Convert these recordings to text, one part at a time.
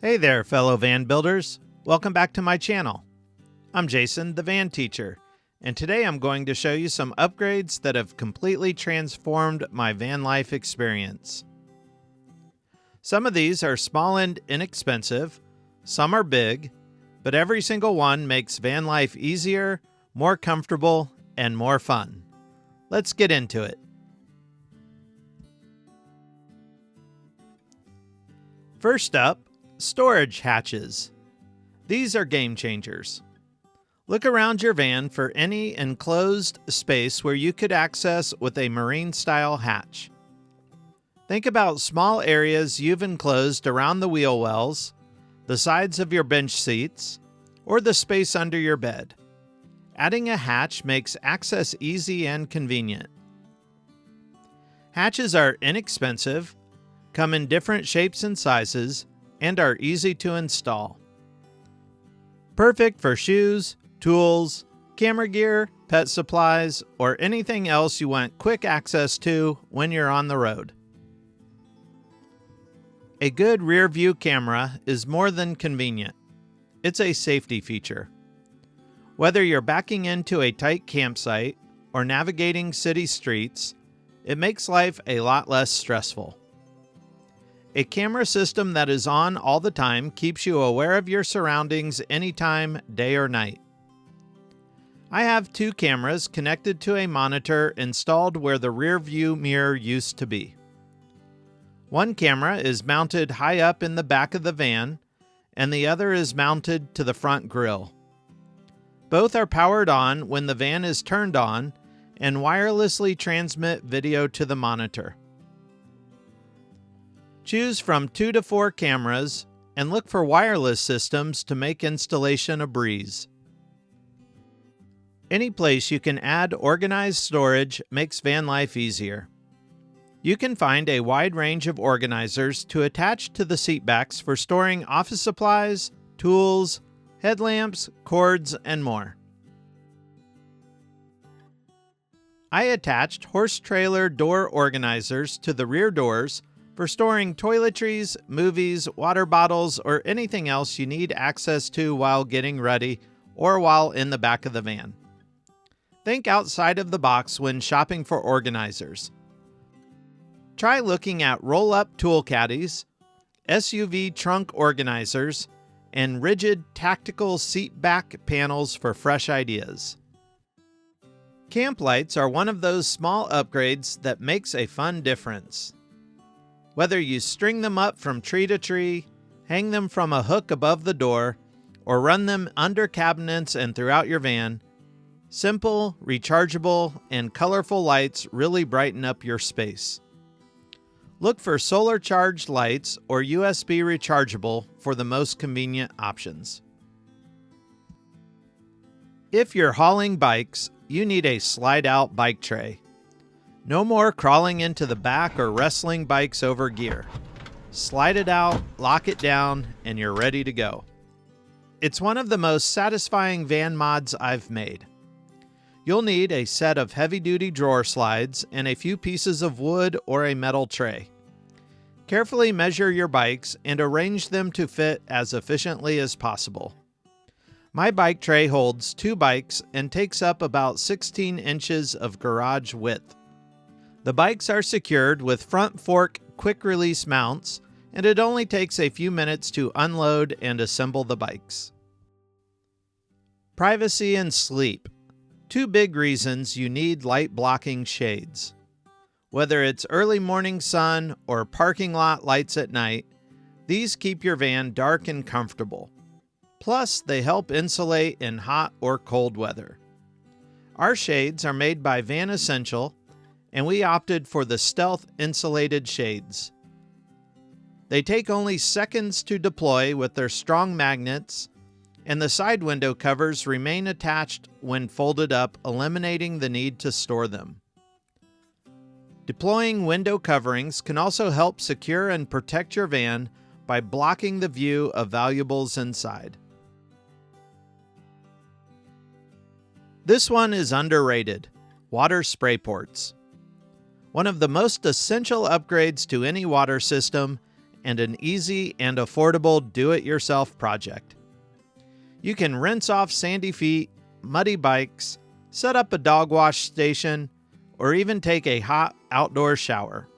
Hey there, fellow van builders. Welcome back to my channel. I'm Jason, the van teacher, and today I'm going to show you some upgrades that have completely transformed my van life experience. Some of these are small and inexpensive, some are big, but every single one makes van life easier, more comfortable, and more fun. Let's get into it. First up, storage hatches. These are game changers. Look around your van for any enclosed space where you could access with a marine-style hatch. Think about small areas you've enclosed around the wheel wells, the sides of your bench seats, or the space under your bed. Adding a hatch makes access easy and convenient. Hatches are inexpensive, come in different shapes and sizes, and are easy to install. Perfect for shoes, tools, camera gear, pet supplies, or anything else you want quick access to when you're on the road. A good rear view camera is more than convenient. It's a safety feature. Whether you're backing into a tight campsite or navigating city streets, it makes life a lot less stressful. A camera system that is on all the time keeps you aware of your surroundings anytime, day or night. I have two cameras connected to a monitor installed where the rear view mirror used to be. One camera is mounted high up in the back of the van, and the other is mounted to the front grille. Both are powered on when the van is turned on and wirelessly transmit video to the monitor. Choose from 2 to 4 cameras and look for wireless systems to make installation a breeze. Any place you can add organized storage makes van life easier. You can find a wide range of organizers to attach to the seatbacks for storing office supplies, tools, headlamps, cords, and more. I attached horse trailer door organizers to the rear doors for storing toiletries, movies, water bottles, or anything else you need access to while getting ready or while in the back of the van. Think outside of the box when shopping for organizers. Try looking at roll-up tool caddies, SUV trunk organizers, and rigid tactical seat back panels for fresh ideas. Camp lights are one of those small upgrades that makes a fun difference. Whether you string them up from tree to tree, hang them from a hook above the door, or run them under cabinets and throughout your van, simple, rechargeable, and colorful lights really brighten up your space. Look for solar-charged lights or USB rechargeable for the most convenient options. If you're hauling bikes, you need a slide-out bike tray. No more crawling into the back or wrestling bikes over gear. Slide it out, lock it down, and you're ready to go. It's one of the most satisfying van mods I've made. You'll need a set of heavy-duty drawer slides and a few pieces of wood or a metal tray. Carefully measure your bikes and arrange them to fit as efficiently as possible. My bike tray holds 2 bikes and takes up about 16 inches of garage width. The bikes are secured with front fork quick-release mounts, and it only takes a few minutes to unload and assemble the bikes. Privacy and sleep. 2 big reasons you need light-blocking shades. Whether it's early morning sun or parking lot lights at night, these keep your van dark and comfortable. Plus, they help insulate in hot or cold weather. Our shades are made by Van Essential, and we opted for the stealth insulated shades. They take only seconds to deploy with their strong magnets, and the side window covers remain attached when folded up, eliminating the need to store them. Deploying window coverings can also help secure and protect your van by blocking the view of valuables inside. This one is underrated: water spray ports. One of the most essential upgrades to any water system, and an easy and affordable do-it-yourself project. You can rinse off sandy feet, muddy bikes, set up a dog wash station, or even take a hot outdoor shower.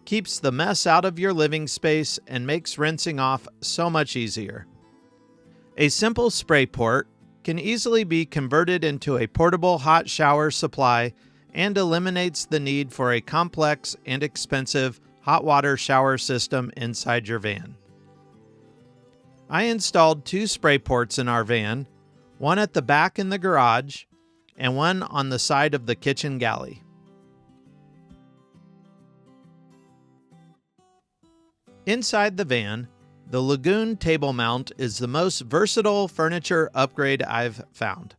Keeps the mess out of your living space and makes rinsing off so much easier. A simple spray port can easily be converted into a portable hot shower supply and eliminates the need for a complex and expensive hot water shower system inside your van. I installed 2 spray ports in our van, one at the back in the garage and one on the side of the kitchen galley. Inside the van, the Lagoon table mount is the most versatile furniture upgrade I've found.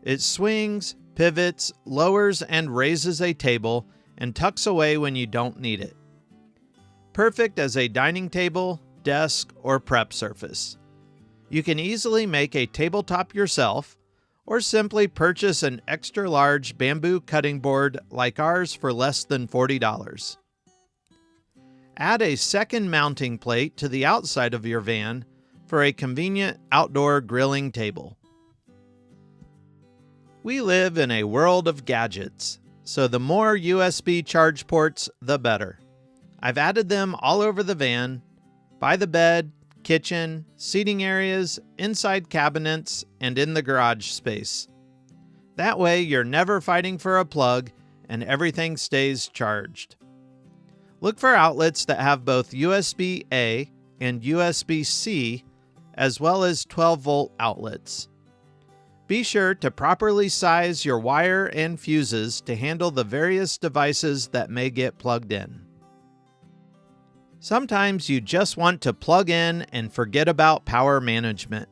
It swings, pivots, lowers, and raises a table and tucks away when you don't need it. Perfect as a dining table, desk, or prep surface. You can easily make a tabletop yourself, or simply purchase an extra large bamboo cutting board like ours for less than $40. Add a second mounting plate to the outside of your van for a convenient outdoor grilling table. We live in a world of gadgets, so the more USB charge ports, the better. I've added them all over the van, by the bed, kitchen, seating areas, inside cabinets, and in the garage space. That way you're never fighting for a plug and everything stays charged. Look for outlets that have both USB-A and USB-C, as well as 12-volt outlets. Be sure to properly size your wire and fuses to handle the various devices that may get plugged in. Sometimes you just want to plug in and forget about power management.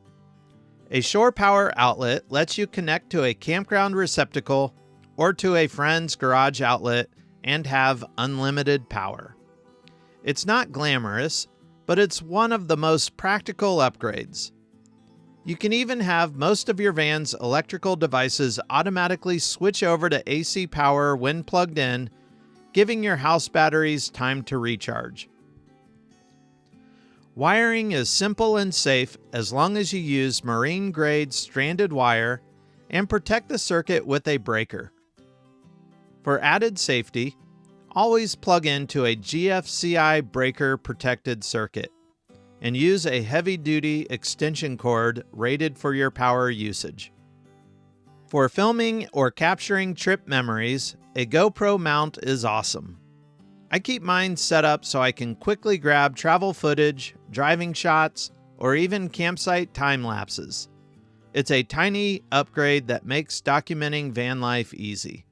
A shore power outlet lets you connect to a campground receptacle or to a friend's garage outlet and have unlimited power. It's not glamorous, but it's one of the most practical upgrades. You can even have most of your van's electrical devices automatically switch over to AC power when plugged in, giving your house batteries time to recharge. Wiring is simple and safe as long as you use marine-grade stranded wire and protect the circuit with a breaker. For added safety, always plug into a GFCI breaker protected circuit and use a heavy-duty extension cord rated for your power usage. For filming or capturing trip memories, a GoPro mount is awesome. I keep mine set up so I can quickly grab travel footage, driving shots, or even campsite time lapses. It's a tiny upgrade that makes documenting van life easy.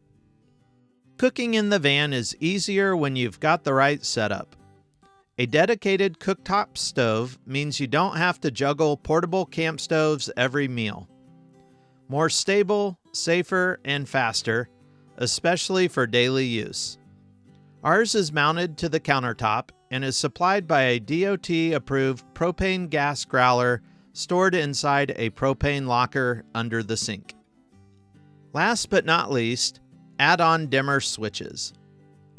Cooking in the van is easier when you've got the right setup. A dedicated cooktop stove means you don't have to juggle portable camp stoves every meal. More stable, safer, and faster, especially for daily use. Ours is mounted to the countertop and is supplied by a DOT-approved propane gas growler stored inside a propane locker under the sink. Last but not least, add-on dimmer switches.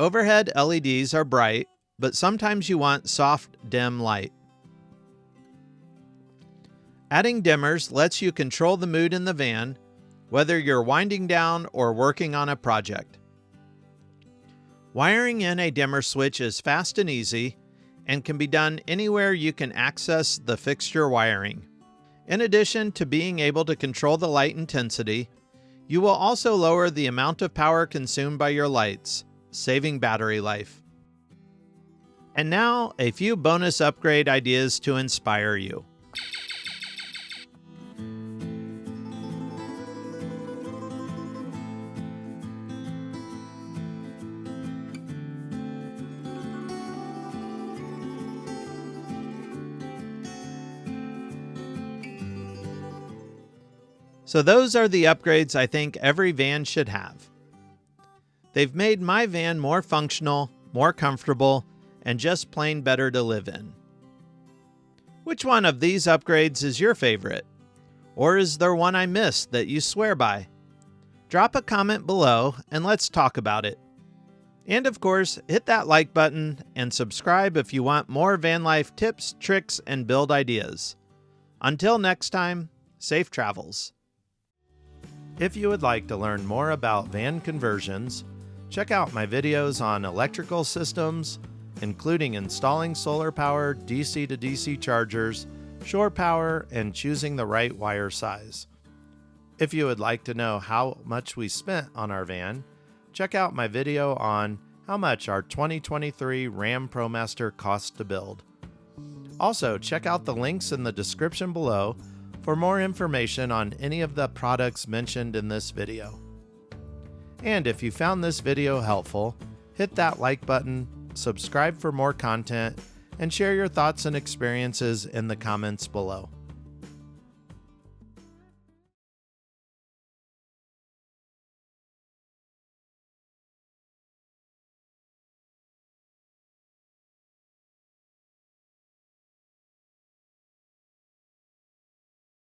Overhead LEDs are bright, but sometimes you want soft dim light. Adding dimmers lets you control the mood in the van, whether you're winding down or working on a project. Wiring in a dimmer switch is fast and easy and can be done anywhere you can access the fixture wiring. In addition to being able to control the light intensity, you will also lower the amount of power consumed by your lights, saving battery life. And now, a few bonus upgrade ideas to inspire you. So those are the upgrades I think every van should have. They've made my van more functional, more comfortable, and just plain better to live in. Which one of these upgrades is your favorite? Or is there one I missed that you swear by? Drop a comment below and let's talk about it. And of course, hit that like button and subscribe if you want more van life tips, tricks, and build ideas. Until next time, safe travels. If you would like to learn more about van conversions, check out my videos on electrical systems, including installing solar-powered DC to DC chargers, shore power, and choosing the right wire size. If you would like to know how much we spent on our van, check out my video on how much our 2023 Ram ProMaster cost to build. Also, check out the links in the description below for more information on any of the products mentioned in this video. And if you found this video helpful, hit that like button, subscribe for more content, and share your thoughts and experiences in the comments below.